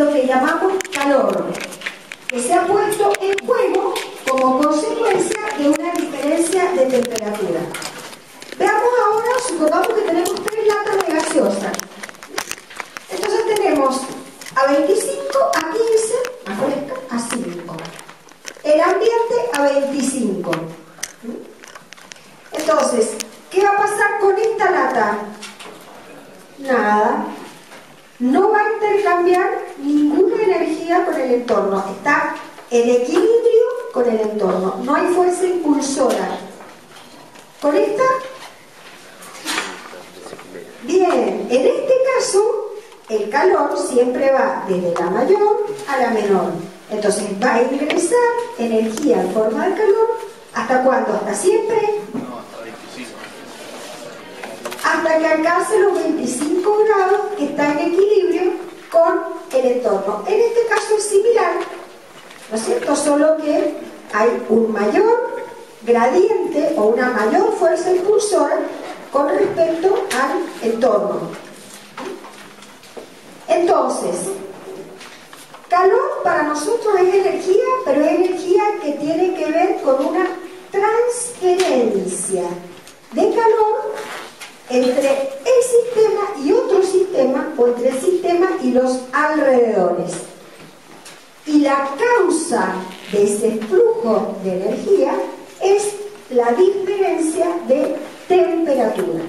lo que llamamos calor, que se ha puesto en juego como consecuencia de una diferencia de temperatura. Veamos ahora, supongamos que tenemos 3 latas de gaseosa. Entonces tenemos a 25, a 15, a fresca, a 5. El ambiente a 25. Entonces, ¿qué va a pasar con esta lata? Nada. No va a intercambiar ninguna energía con el entorno. Está en equilibrio con el entorno. No hay fuerza impulsora. ¿Con esta? Bien. En este caso, el calor siempre va desde la mayor a la menor. Entonces va a ingresar energía en forma de calor. ¿Hasta cuándo? ¿Hasta siempre? Hasta que alcance los 25 grados, que está en equilibrio con el entorno. En este caso es similar, ¿no es cierto? Solo que hay un mayor gradiente o una mayor fuerza impulsora con respecto al entorno. Entonces, calor para nosotros es energía, pero es energía que tiene que ver con una transferencia de calor entre el sistema y otro sistema, o entre el sistema y los alrededores. Y la causa de ese flujo de energía es la diferencia de temperatura.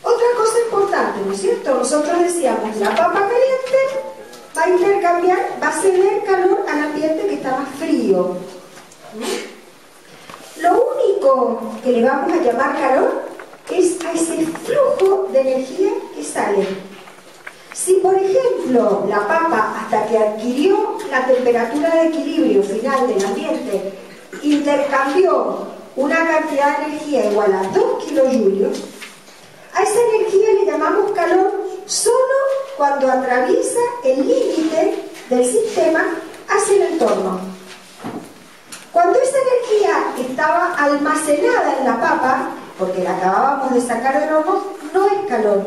Otra cosa importante, ¿no es cierto? Nosotros decíamos, la papa caliente va a intercambiar, va a ceder calor al ambiente que está más frío. Lo único que le vamos a llamar calor es a ese flujo de energía que sale. Si, por ejemplo, la papa, hasta que adquirió la temperatura de equilibrio final del ambiente, intercambió una cantidad de energía igual a 2 kilojulios, a esa energía le llamamos calor solo cuando atraviesa el límite del sistema hacia el entorno. Cuando esa energía estaba almacenada en la papa, porque la acabábamos de sacar del horno, no es calor.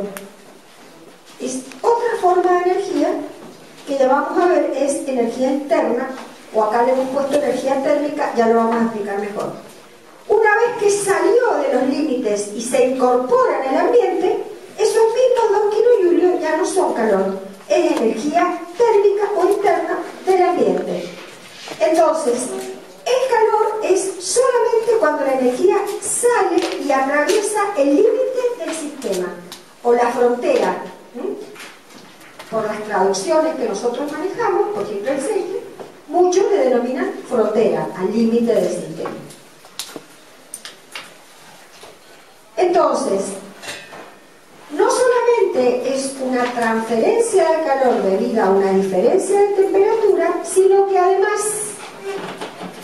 Es otra forma de energía que ya vamos a ver, es energía interna, o acá le hemos puesto energía térmica, ya lo vamos a explicar mejor. Una vez que salió de los límites y se incorpora en el ambiente, esos mismos 2 kilojulios ya no son calor, es energía térmica o interna del ambiente. Entonces, el calor es solamente cuando la energía sale y atraviesa el límite del sistema o la frontera. Por las traducciones que nosotros manejamos, por ejemplo el CEGE, muchos le denominan frontera al límite del sistema. Entonces, no solamente es una transferencia de calor debida a una diferencia de temperatura, sino que además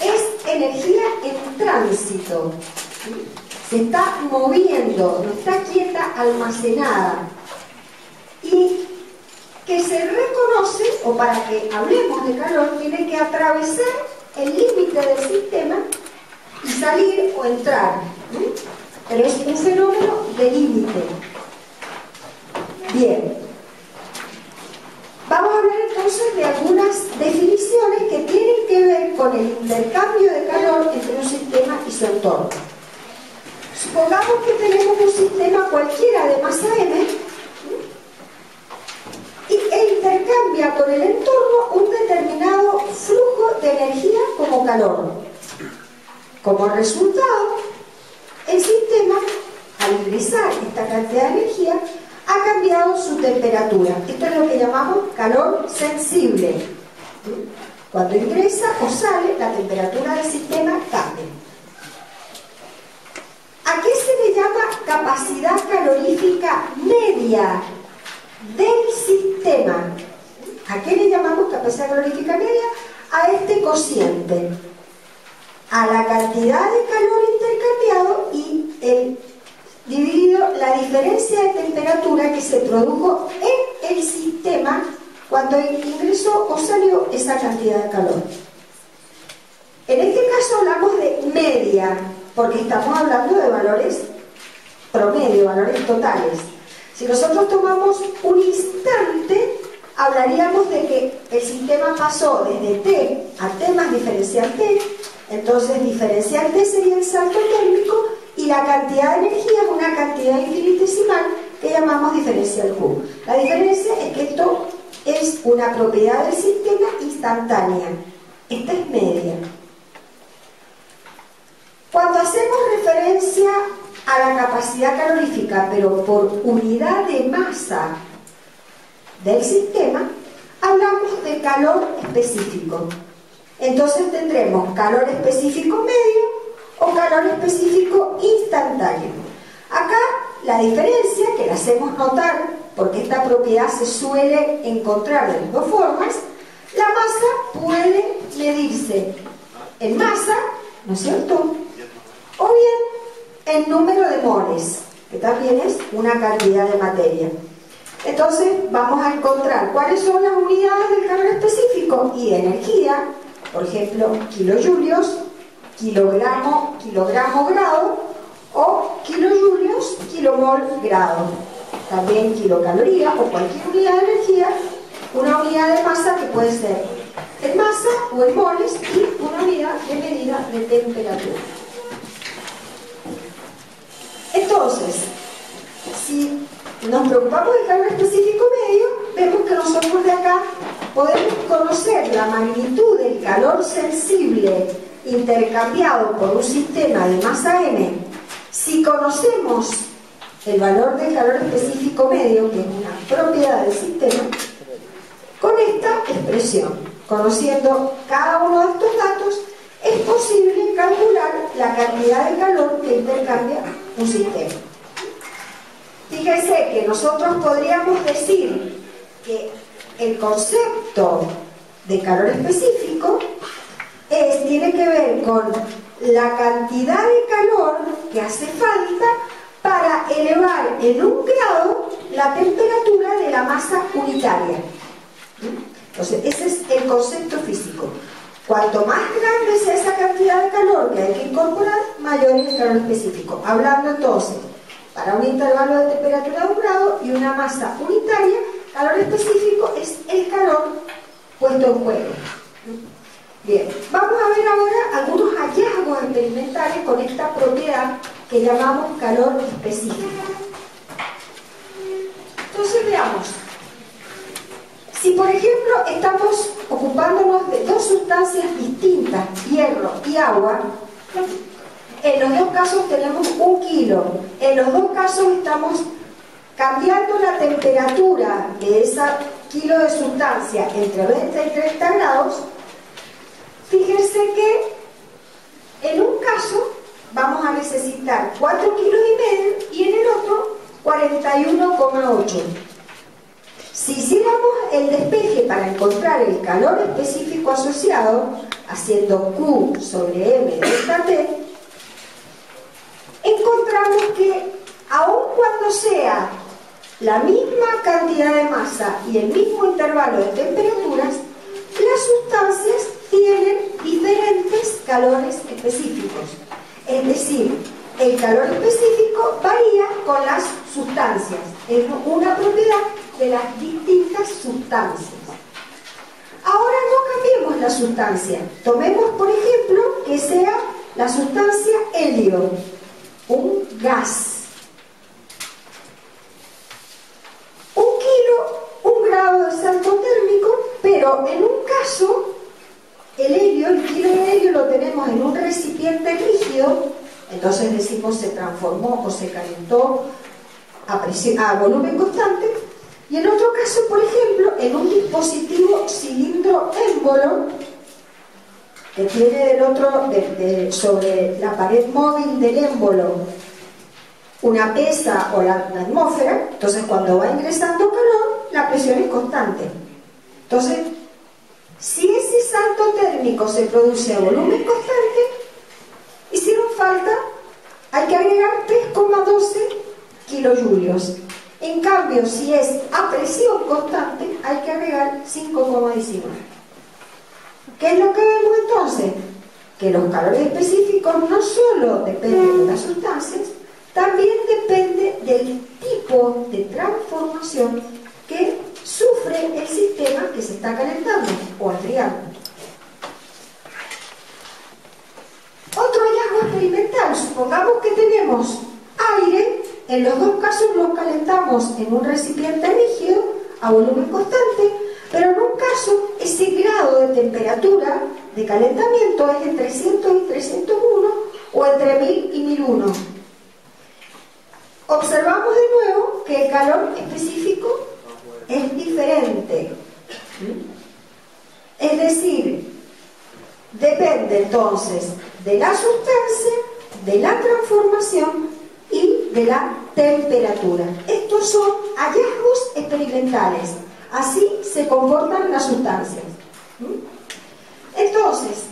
es energía en tránsito. Se está moviendo, no está quieta, almacenada. Y que se reconoce, o para que hablemos de calor, tiene que atravesar el límite del sistema y salir o entrar. Pero es un fenómeno de límite. Bien. Vamos a hablar entonces de algunas definiciones que tienen que ver con el intercambio de calor entre un sistema y su entorno. Supongamos que tenemos un sistema cualquiera de masa m e intercambia con el entorno un determinado flujo de energía como calor. Como resultado, el sistema, al ingresar esta cantidad de energía, ha cambiado su temperatura. Esto es lo que llamamos calor sensible. Cuando ingresa o sale, la temperatura del sistema cambia. ¿A qué se le llama capacidad calorífica media del sistema? ¿A qué le llamamos capacidad calorífica media? A este cociente, a la cantidad de calor intercambiado y dividido la diferencia de temperatura que se produjo en el sistema cuando ingresó o salió esa cantidad de calor. En este caso hablamos de media, porque estamos hablando de valores promedio, valores totales. Si nosotros tomamos un instante, hablaríamos de que el sistema pasó desde T a T más diferencial T. Entonces diferencial T sería el salto térmico y la cantidad de energía es una cantidad infinitesimal que llamamos diferencial Q. La diferencia es que esto es una propiedad del sistema instantánea. Esta es media. Cuando hacemos referencia a la capacidad calorífica, pero por unidad de masa del sistema, hablamos de calor específico. Entonces tendremos calor específico medio o calor específico instantáneo. Acá la diferencia, que la hacemos notar porque esta propiedad se suele encontrar de las dos formas, la masa puede medirse en masa, ¿no es cierto?, o bien en número de moles, que también es una cantidad de materia. Entonces vamos a encontrar cuáles son las unidades del calor específico y de energía, por ejemplo, kilojulios, kilogramo grado, o kilojulios, kilomol grado. También kilocalorías o cualquier unidad de energía, una unidad de masa que puede ser en masa o en moles y una unidad de medida de temperatura. Entonces, si nos preocupamos del calor específico medio, vemos que nosotros de acá podemos conocer la magnitud del calor sensible intercambiado por un sistema de masa m. Si conocemos el valor del calor específico medio, que es una propiedad del sistema, con esta expresión, conociendo cada uno de estos datos, es posible calcular la cantidad de calor que intercambia un sistema. Fíjense que nosotros podríamos decir que el concepto de calor específico tiene que ver con la cantidad de calor que hace falta para elevar en 1 grado la temperatura de la masa unitaria. Entonces, ese es el concepto físico. Cuanto más grande sea esa cantidad de calor que hay que incorporar, mayor es el calor específico. Hablando entonces, para un intervalo de temperatura de 1 grado y una masa unitaria, calor específico es el calor puesto en juego. Bien, vamos a ver ahora algunos hallazgos experimentales con esta propiedad que llamamos calor específico. Entonces veamos. Si por ejemplo estamos ocupándonos de dos sustancias distintas, hierro y agua, en los dos casos tenemos 1 kilo. En los dos casos estamos cambiando la temperatura de ese kilo de sustancia entre 20 y 30 grados. Fíjense que en un caso vamos a necesitar 4,5 kilos y en el otro 41,8. Si hiciéramos el despeje para encontrar el calor específico asociado, haciendo Q sobre M delta T, encontramos que aun cuando sea la misma cantidad de masa y el mismo intervalo de temperaturas, las sustancias tienen diferentes calores específicos. Es decir, el calor específico varía con las sustancias. Es una propiedad de las distintas sustancias. Ahora no cambiemos la sustancia. Tomemos, por ejemplo, que sea la sustancia helio, un gas. 1 kilo, 1 grado de salto térmico, pero en un caso, el helio, el kilo de helio lo tenemos en un recipiente rígido, entonces decimos se transformó o se calentó a volumen constante, y en otro caso, por ejemplo, en un dispositivo cilindro-émbolo que tiene sobre la pared móvil del émbolo una pesa o la atmósfera, entonces cuando va ingresando calor, la presión es constante. Entonces, si ese salto térmico se produce a volumen constante, hicieron falta, hay que agregar 3,12 kilojulios. En cambio, si es a presión constante, hay que agregar 5,19. ¿Qué es lo que vemos entonces? Que los calores específicos no solo dependen de las sustancias, también depende del tipo de transformación que sufre el sistema que se está calentando o enfriando. Otro hallazgo experimental, supongamos que tenemos aire, en los dos casos lo calentamos en un recipiente rígido a volumen constante, pero en un caso ese grado de temperatura de calentamiento es entre 300 y 301 o entre 1000 y 1001. Observamos de nuevo que el calor específico es diferente. Es decir, depende entonces de la sustancia, de la transformación y de la temperatura. Estos son hallazgos experimentales. Así se comportan las sustancias. Entonces,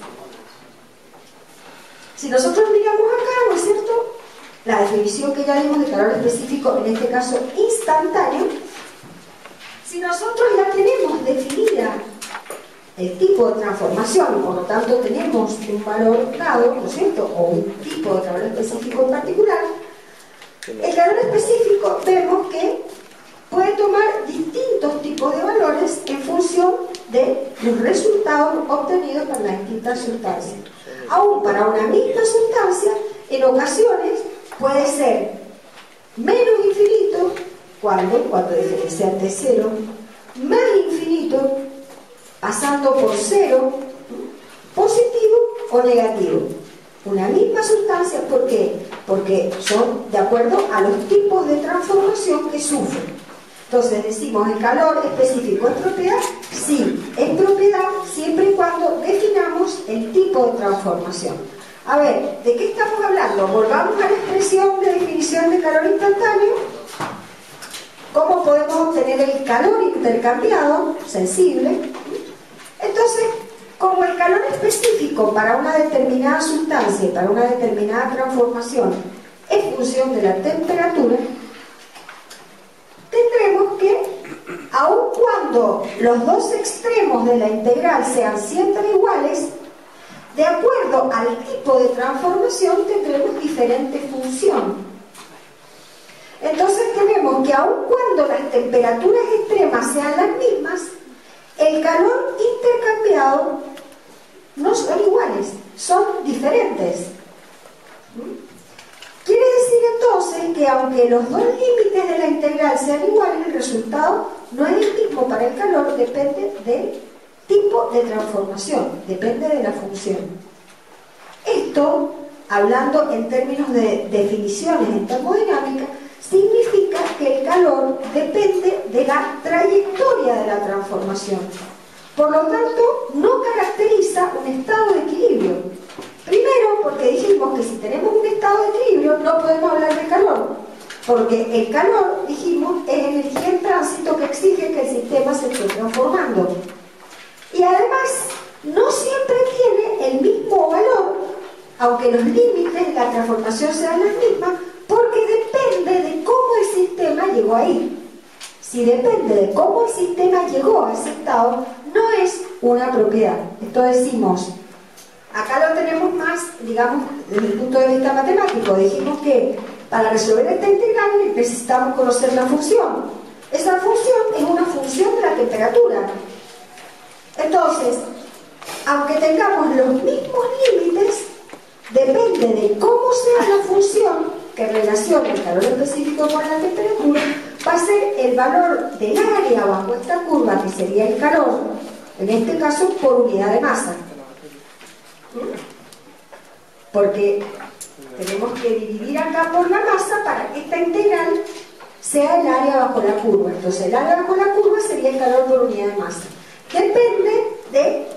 si nosotros miramos acá, ¿no es cierto?, la definición que ya dimos de calor específico, en este caso instantáneo, si nosotros ya tenemos definida el tipo de transformación, por lo tanto tenemos un valor dado, ¿no es cierto?, o un tipo de calor específico en particular, el calor específico vemos que puede tomar distintos tipos de valores en función de los resultados obtenidos para las distintas sustancias. Aún para una misma sustancia, en ocasiones puede ser menos infinito, cuando diferencial de cero, más infinito, pasando por cero, positivo o negativo. Una misma sustancia, ¿por qué? Porque son de acuerdo a los tipos de transformación que sufren. Entonces decimos, ¿el calor específico es propiedad? Sí, es propiedad siempre y cuando definamos el tipo de transformación. A ver, ¿de qué estamos hablando? Volvamos a la expresión de definición de calor instantáneo. ¿Cómo podemos obtener el calor intercambiado, sensible? Entonces, como el calor específico para una determinada sustancia y para una determinada transformación es función de la temperatura, tendremos que, aun cuando los dos extremos de la integral sean siempre iguales, de acuerdo al tipo de transformación tendremos diferente función. Entonces tenemos que aun cuando las temperaturas extremas sean las mismas, el calor intercambiado no son iguales, son diferentes. Quiere decir entonces que aunque los dos límites de la integral sean iguales, el resultado no es el mismo para el calor, depende del tipo de transformación, depende de la función. Esto, hablando en términos de definiciones en termodinámica, significa que el calor depende de la trayectoria de la transformación. Por lo tanto, no caracteriza un estado de equilibrio. Primero, porque dijimos que si tenemos un estado de equilibrio no podemos hablar de calor, porque el calor, dijimos, es energía en tránsito que exige que el sistema se esté transformando. Y además, no siempre tiene el mismo valor, aunque los límites de la transformación sean las mismas, porque depende de cómo el sistema llegó ahí. Si depende de cómo el sistema llegó a ese estado, no es una propiedad. Esto decimos, acá lo tenemos más, digamos, desde el punto de vista matemático. Dijimos que para resolver esta integral necesitamos conocer la función. Esa función es una función de la temperatura. Entonces, aunque tengamos los mismos límites, depende de cómo sea la función que relaciona el calor específico con la temperatura, va a ser el valor del área bajo esta curva, que sería el calor, en este caso por unidad de masa. Porque tenemos que dividir acá por la masa para que esta integral sea el área bajo la curva. Entonces el área bajo la curva sería el calor por unidad de masa. Depende de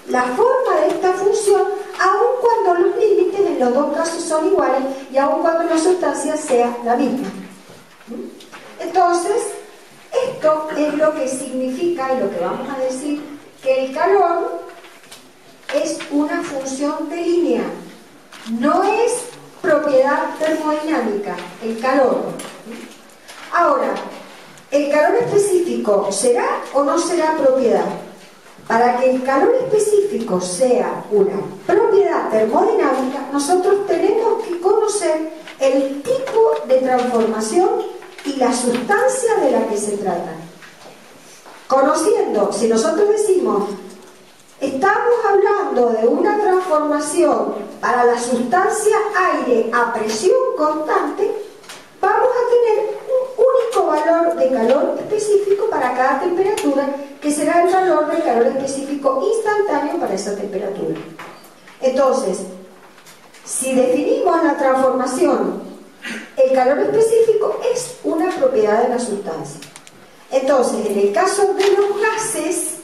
la forma de esta función, aun cuando los límites en los dos casos son iguales y aun cuando la sustancia sea la misma. Entonces, esto es lo que significa y lo que vamos a decir, que el calor es una función de línea, no es propiedad termodinámica, el calor. Ahora, ¿el calor específico será o no será propiedad? Para que el calor específico sea una propiedad termodinámica, nosotros tenemos que conocer el tipo de transformación y la sustancia de la que se trata. Conociendo, si nosotros decimos, estamos hablando de una transformación para la sustancia aire a presión constante, vamos a tener un único valor de calor específico para cada temperatura, que será el valor del calor específico instantáneo para esa temperatura. Entonces, si definimos la transformación, el calor específico es una propiedad de la sustancia. Entonces, en el caso de los gases,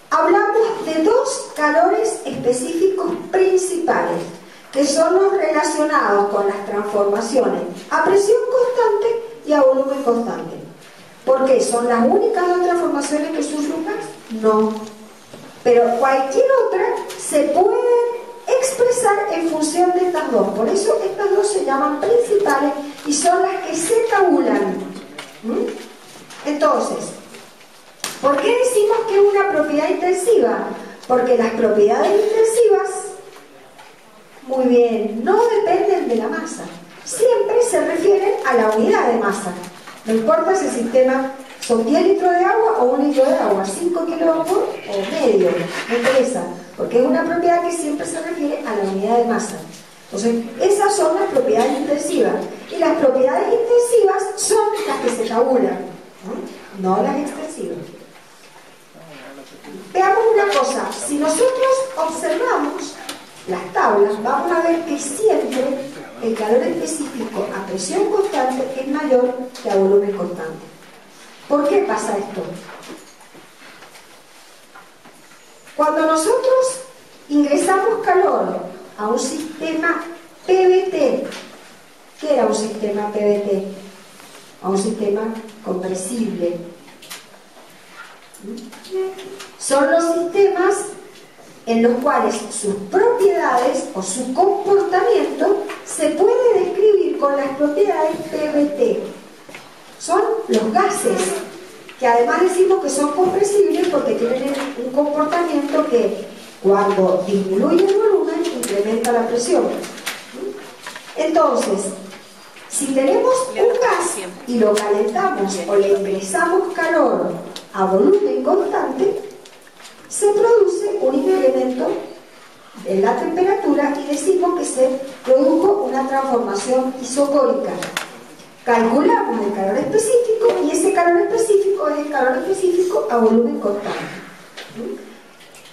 hablamos de dos calores específicos principales, que son los relacionados con las transformaciones a presión constante y a volumen constante. ¿Por qué? ¿Son las únicas dos transformaciones que sufre un gas? No. Pero cualquier otra se puede expresar en función de estas dos. Por eso estas dos se llaman principales y son las que se tabulan. Entonces, ¿por qué decimos que es una propiedad intensiva? Porque las propiedades intensivas, muy bien, no dependen de la masa. Siempre se refieren a la unidad de masa. No importa si el sistema son 10 litros de agua o 1 litro de agua, 5 kilogramos o medio, no interesa, porque es una propiedad que siempre se refiere a la unidad de masa. Entonces, esas son las propiedades intensivas. Y las propiedades intensivas son las que se tabulan, no las extensivas. Veamos una cosa, si nosotros observamos las tablas, vamos a ver que siempre el calor específico a presión constante es mayor que a volumen constante. ¿Por qué pasa esto? Cuando nosotros ingresamos calor a un sistema PVT, ¿qué era un sistema PVT? A un sistema compresible. Son los sistemas en los cuales sus propiedades o su comportamiento se puede describir con las propiedades PVT. Son los gases, que además decimos que son compresibles porque tienen un comportamiento que cuando disminuye el volumen incrementa la presión. Entonces, si tenemos un gas y lo calentamos o le ingresamos calor a volumen constante, se produce un incremento en la temperatura y decimos que se produjo una transformación isocórica. Calculamos el calor específico y ese calor específico es el calor específico a volumen constante.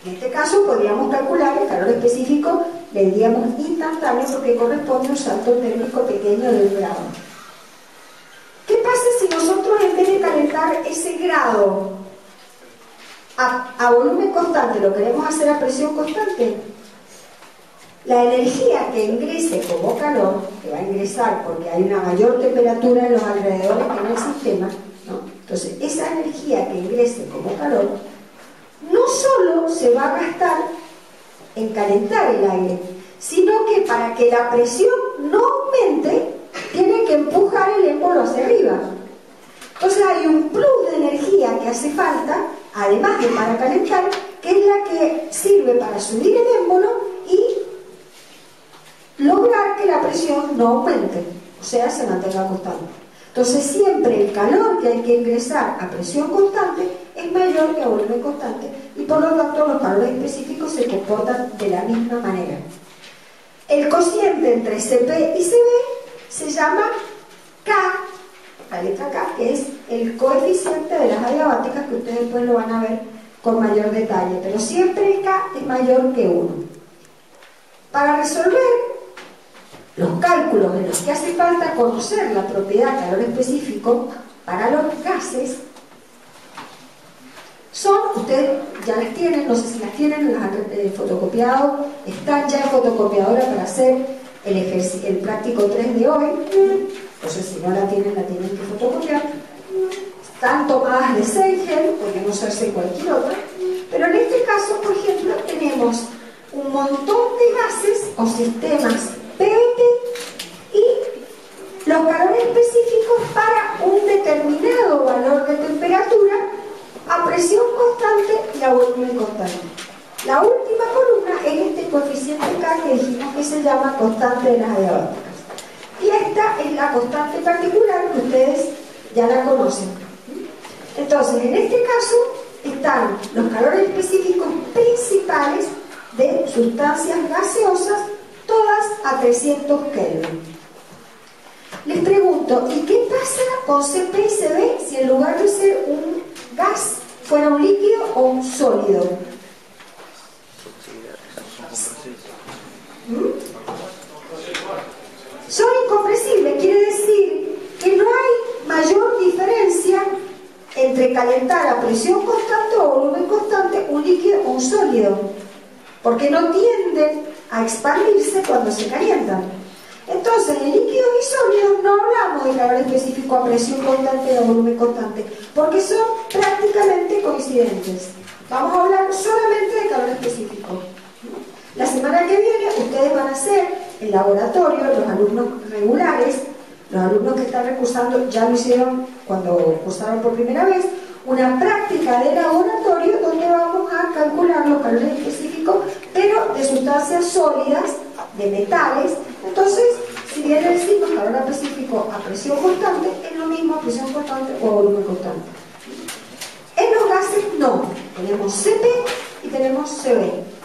En este caso podríamos calcular el calor específico, le diríamos instantáneo porque corresponde a un salto térmico pequeño de 1 grado. ¿Qué pasa si nosotros en vez de calentar ese grado a volumen constante lo queremos hacer a presión constante? La energía que ingrese como calor, que va a ingresar porque hay una mayor temperatura en los alrededores que en el sistema, ¿no? Entonces esa energía que ingrese como calor no solo se va a gastar en calentar el aire, sino que para que la presión no aumente tiene que empujar el émbolo hacia arriba. Entonces hay un plus de energía que hace falta, además de para calentar, que es la que sirve para subir el émbolo y lograr que la presión no aumente, o sea, se mantenga constante. Entonces siempre el calor que hay que ingresar a presión constante es mayor que a volumen constante y por lo tanto los calores específicos se comportan de la misma manera. El cociente entre Cp y Cv se llama K, la letra K, que es el coeficiente de las adiabáticas, que ustedes después lo van a ver con mayor detalle, pero siempre el K es mayor que 1. Para resolver los cálculos en los que hace falta conocer la propiedad calor específico para los gases, ustedes ya las tienen, no sé si las tienen, las han fotocopiado, están ya en fotocopiadora para hacer el práctico 3 de hoy. Entonces si no la tienen que fotocopiar. Están tomadas de Seigel, porque no se hace cualquier otra, pero en este caso, por ejemplo, tenemos un montón de gases o sistemas PVT y los calores específicos para un determinado valor de temperatura a presión constante y a volumen constante. La última columna es este coeficiente K que dijimos que se llama constante de las adiabáticas. Y esta es la constante particular que ustedes ya la conocen. Entonces, en este caso, están los calores específicos principales de sustancias gaseosas, todas a 300 Kelvin. Les pregunto, ¿y qué pasa con CP y CB si en lugar de ser un gas fuera un líquido o un sólido? Son incompresibles, quiere decir que no hay mayor diferencia entre calentar a presión constante o volumen constante un líquido o un sólido, porque no tienden a expandirse cuando se calientan. Entonces, en líquidos y sólidos no hablamos de calor específico a presión constante o volumen constante, porque son prácticamente coincidentes. Vamos a hablar solamente de calor específico. La semana que viene ustedes van a hacer el laboratorio, los alumnos regulares, los alumnos que están recursando ya lo hicieron cuando cursaron por primera vez, una práctica de laboratorio donde vamos a calcular los calores específicos, pero de sustancias sólidas, de metales. Entonces, si bien decimos calor específico a presión constante, es lo mismo a presión constante o volumen constante. En los gases no, tenemos CP y tenemos CB.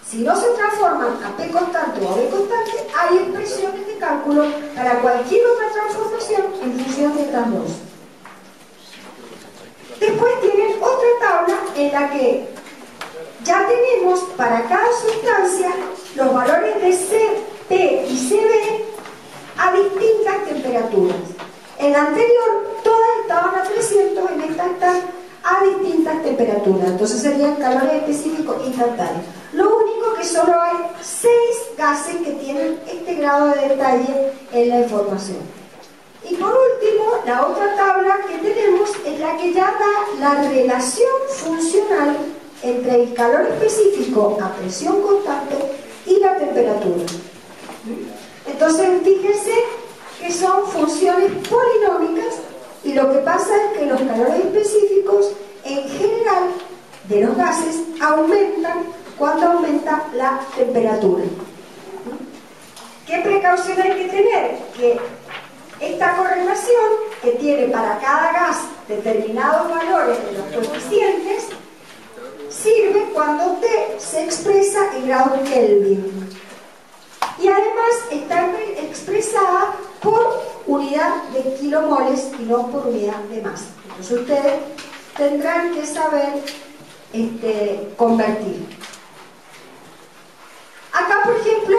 Si no se transforman a P constante o a B constante, hay expresiones de cálculo para cualquier otra transformación en función de estas dos. Después tienen otra tabla en la que ya tenemos para cada sustancia los valores de CP y CB a distintas temperaturas. En la anterior todas estaban a 300, en esta están a distintas temperaturas. Entonces serían calores específicos instantáneos. Lo único que solo hay 6 gases que tienen este grado de detalle en la información. Y por último, la otra tabla que tenemos es la que ya da la relación funcional entre el calor específico a presión constante y la temperatura. Entonces, fíjense que son funciones polinómicas y lo que pasa es que los calores específicos en general de los gases aumentan cuando aumenta la temperatura. ¿Qué precaución hay que tener? Que esta correlación que tiene para cada gas determinados valores de los coeficientes sirve cuando T se expresa en grados Kelvin. Y además está expresada por unidad de kilomoles y no por unidad de masa. Entonces ustedes tendrán que saber convertir. Acá, por ejemplo,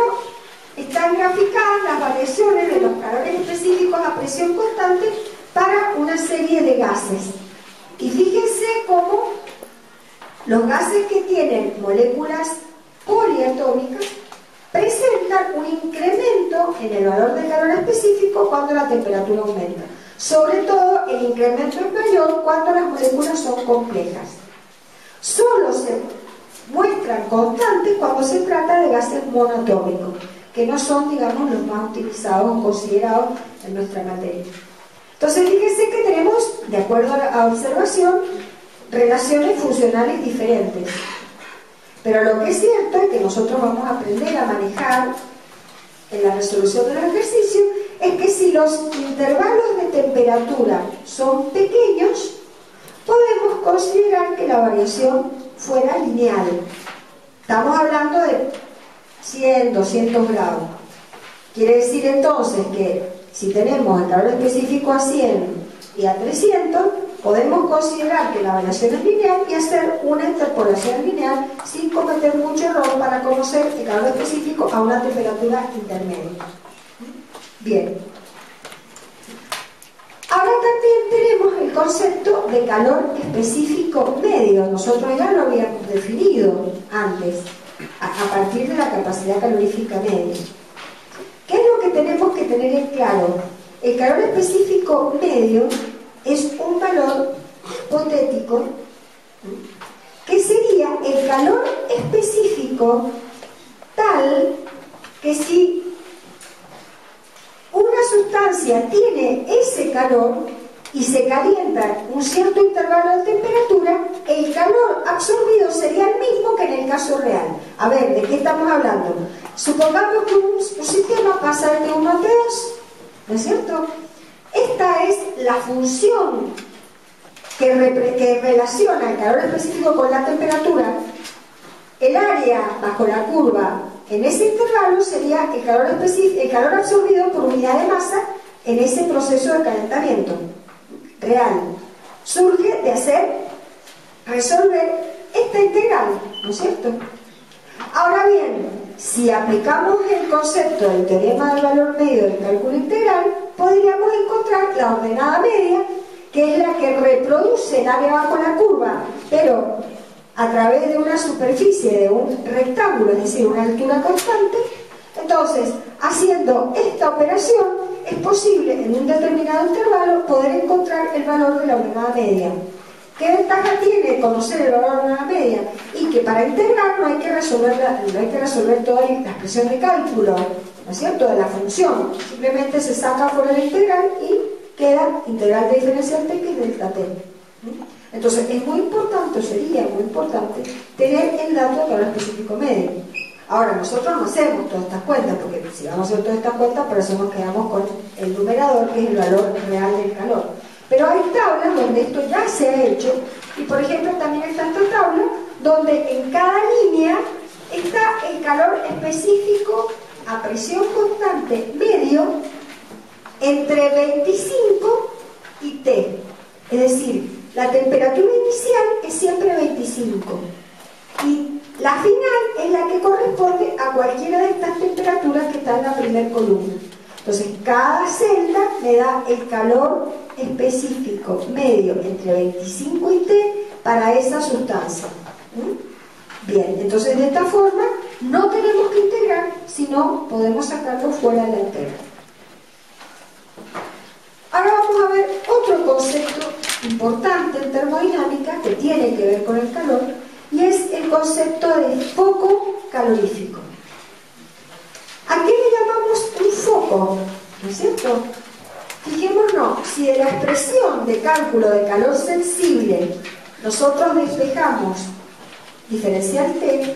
están graficadas las variaciones de los calores específicos a presión constante para una serie de gases. Y fíjense cómo los gases que tienen moléculas poliatómicas presentan un incremento en el valor del calor específico cuando la temperatura aumenta. Sobre todo, el incremento es mayor cuando las moléculas son complejas. Solo se muestran constantes cuando se trata de gases monoatómicos, que no son, digamos, los más utilizados o considerados en nuestra materia. Entonces, fíjense que tenemos, de acuerdo a la observación, relaciones funcionales diferentes. Pero lo que es cierto es que nosotros vamos a aprender a manejar en la resolución del ejercicio es que si los intervalos de temperatura son pequeños, podemos considerar que la variación fuera lineal. Estamos hablando de 100, 200 grados. Quiere decir entonces que si tenemos el calor específico a 100 y a 300, podemos considerar que la variación es lineal y hacer una interpolación lineal sin cometer mucho error para conocer el calor específico a una temperatura intermedia. Bien. Ahora también tenemos el concepto de calor específico medio. Nosotros ya lo habíamos definido antes, a partir de la capacidad calorífica media. ¿Qué es lo que tenemos que tener en claro? El calor específico medio es un valor hipotético que sería el calor específico tal que si una sustancia tiene ese calor y se calienta un cierto intervalo de temperatura, el calor absorbido sería el mismo que en el caso real. A ver, ¿de qué estamos hablando? Supongamos que un sistema pasa de 1 a T2, ¿no es cierto? Esta es la función que relaciona el calor específico con la temperatura, el área bajo la curva en ese intervalo sería el calor absorbido por unidad de masa en ese proceso de calentamiento real. Surge de resolver esta integral, ¿no es cierto? Ahora bien, si aplicamos el concepto del teorema del valor medio del cálculo integral, podríamos encontrar la ordenada media, que es la que reproduce el área bajo la curva, pero a través de una superficie de un rectángulo, es decir, una altura constante. Entonces, haciendo esta operación, es posible en un determinado intervalo poder encontrar el valor de la ordenada media. ¿Qué ventaja tiene conocer el valor de la ordenada media? Y que para integrar no hay que resolver toda la expresión de cálculo, ¿no es cierto?, de la función. Simplemente se saca fuera la integral y queda integral de diferencial t, que es delta t. Entonces es muy importante, sería muy importante, tener el dato de calor específico medio. Ahora, nosotros no hacemos todas estas cuentas, porque si vamos a hacer todas estas cuentas, por eso nos quedamos con el numerador, que es el valor real del calor. Pero hay tablas donde esto ya se ha hecho, y por ejemplo también está esta tabla, donde en cada línea está el calor específico a presión constante medio entre 25 y T. Es decir, la temperatura inicial es siempre 25 y la final es la que corresponde a cualquiera de estas temperaturas que está en la primera columna. Entonces, cada celda me da el calor específico medio entre 25 y T para esa sustancia. Bien, entonces de esta forma no tenemos que integrar, sino podemos sacarlo fuera de la integral. Ahora vamos a ver otro concepto importante en termodinámica que tiene que ver con el calor, y es el concepto de foco calorífico. ¿A qué le llamamos un foco? ¿No es cierto? Fijémonos, si de la expresión de cálculo de calor sensible nosotros despejamos diferencial T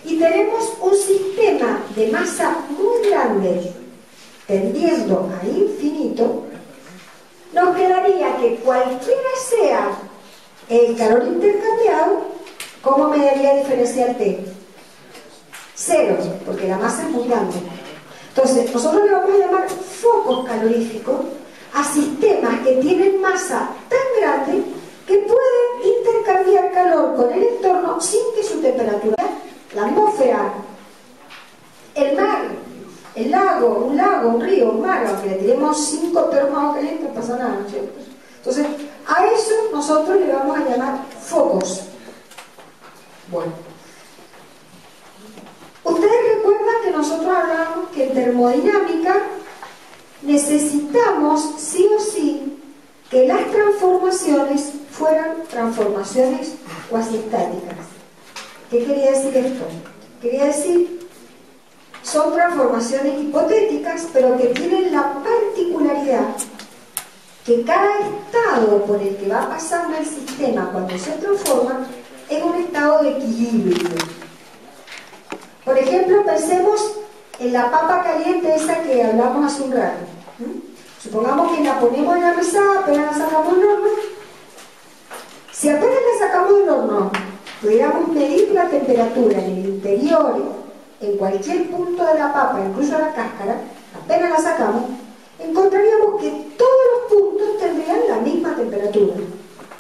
y tenemos un sistema de masa muy grande tendiendo a infinito, nos quedaría que cualquiera sea el calor intercambiado, ¿cómo me daría diferencial T? 0, porque la masa es muy grande. Entonces, nosotros le vamos a llamar focos caloríficos a sistemas que tienen masa tan grande que pueden intercambiar calor con el entorno sin que su temperatura, la atmósfera, el mar, el lago, un río, un mar, aunque le tiremos 5 termos calientes, no pasa nada, ¿no es cierto? Entonces, a eso nosotros le vamos a llamar focos. Bueno, ustedes recuerdan que nosotros hablamos que en termodinámica necesitamos sí o sí que las transformaciones fueran transformaciones cuasi estáticas. ¿Qué quería decir esto? Quería decir, son transformaciones hipotéticas, pero que tienen la particularidad que cada estado por el que va pasando el sistema cuando se transforma es un estado de equilibrio. Por ejemplo, pensemos en la papa caliente esa que hablamos hace un rato. Supongamos que la ponemos en la mesada, apenas la sacamos del horno. Si apenas la sacamos del horno, pudiéramos medir la temperatura en el interior, en cualquier punto de la papa, incluso la cáscara, apenas la sacamos, encontraríamos que todos los puntos tendrían la misma temperatura.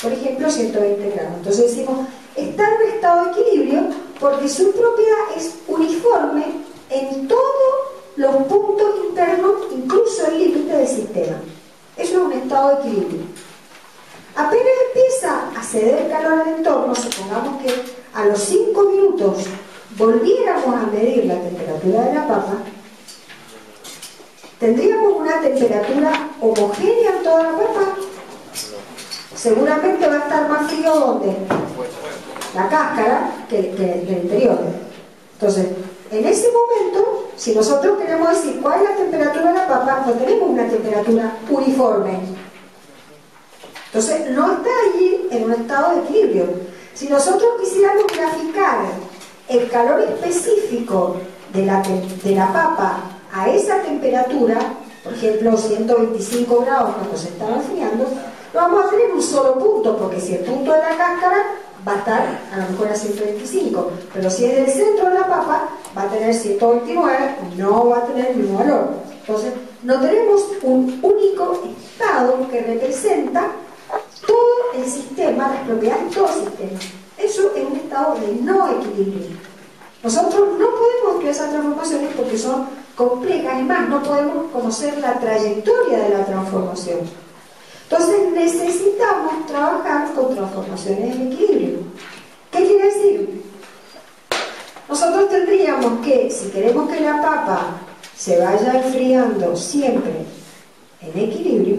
Por ejemplo, 120 grados. Entonces decimos, está en un estado de equilibrio porque su propiedad es uniforme en todos los puntos internos, incluso el límite del sistema. Eso es un estado de equilibrio. Apenas empieza a ceder calor al entorno, supongamos que a los 5 minutos volviéramos a medir la temperatura de la papa, tendríamos una temperatura homogénea en toda la papa. Seguramente va a estar más frío ¿dónde? La cáscara que el interior. Entonces, en ese momento, si nosotros queremos decir cuál es la temperatura de la papa, no tenemos una temperatura uniforme. Entonces, no está allí en un estado de equilibrio. Si nosotros quisiéramos graficar el calor específico de la papa a esa temperatura, por ejemplo 125 grados cuando se estaba enfriando, no vamos a tener un solo punto, porque si el punto de la cáscara va a estar a lo mejor a 125, pero si es del centro de la papa, va a tener 129, no va a tener el mismo valor. Entonces, no tenemos un único estado que representa todo el sistema, las propiedades de todo el sistema. Eso es un estado de no equilibrio. Nosotros no podemos estudiar esas transformaciones porque son complejas, y más, no podemos conocer la trayectoria de la transformación. Entonces necesitamos trabajar con transformaciones en equilibrio. ¿Qué quiere decir? Nosotros tendríamos que, si queremos que la papa se vaya enfriando siempre en equilibrio,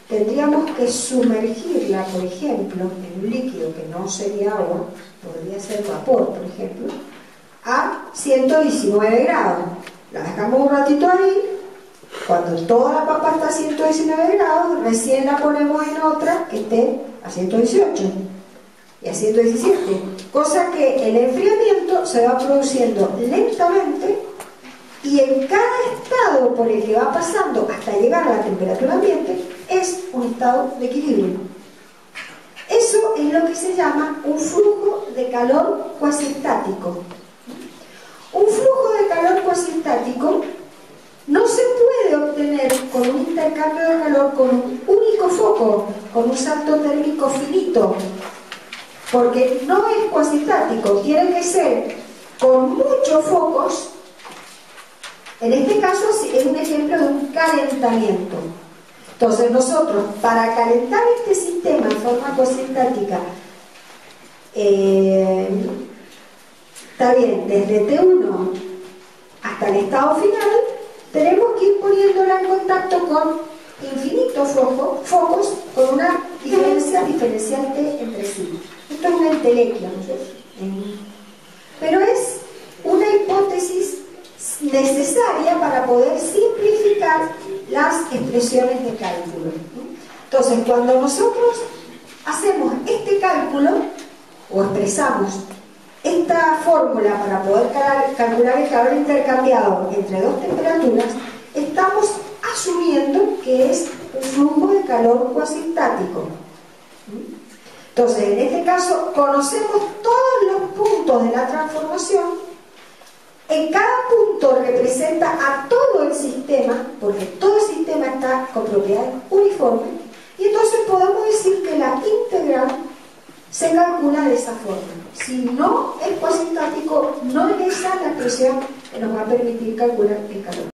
tendríamos que sumergirla, por ejemplo, en un líquido que no sería agua, podría ser vapor, por ejemplo, a 119 grados. La dejamos un ratito ahí. Cuando toda la papa está a 119 grados, recién la ponemos en otra que esté a 118 y a 117. Cosa que el enfriamiento se va produciendo lentamente y en cada estado por el que va pasando hasta llegar a la temperatura ambiente es un estado de equilibrio. Eso es lo que se llama un flujo de calor cuasistático. Un flujo de calor cuasistático no se puede obtener con un intercambio de calor con un único foco, con un salto térmico finito, porque no es cuasistático, tiene que ser con muchos focos. En este caso es un ejemplo de un calentamiento. Entonces nosotros, para calentar este sistema en forma cuasistática, está bien, desde T1 hasta el estado final, tenemos que ir poniéndola en contacto con infinitos focos con una diferencia diferenciante entre sí. Esto es una entelequia, ¿no? Pero es una hipótesis necesaria para poder simplificar las expresiones de cálculo. Entonces, cuando nosotros hacemos este cálculo o expresamos esta fórmula para poder calcular el calor intercambiado entre dos temperaturas, estamos asumiendo que es un flujo de calor cuasistático. Entonces, en este caso, conocemos todos los puntos de la transformación. En cada punto representa a todo el sistema, porque todo el sistema está con propiedades uniformes, y entonces podemos decir que la integral se calcula de esa forma. Si no es cuasistático, no es esa la expresión que nos va a permitir calcular el calor.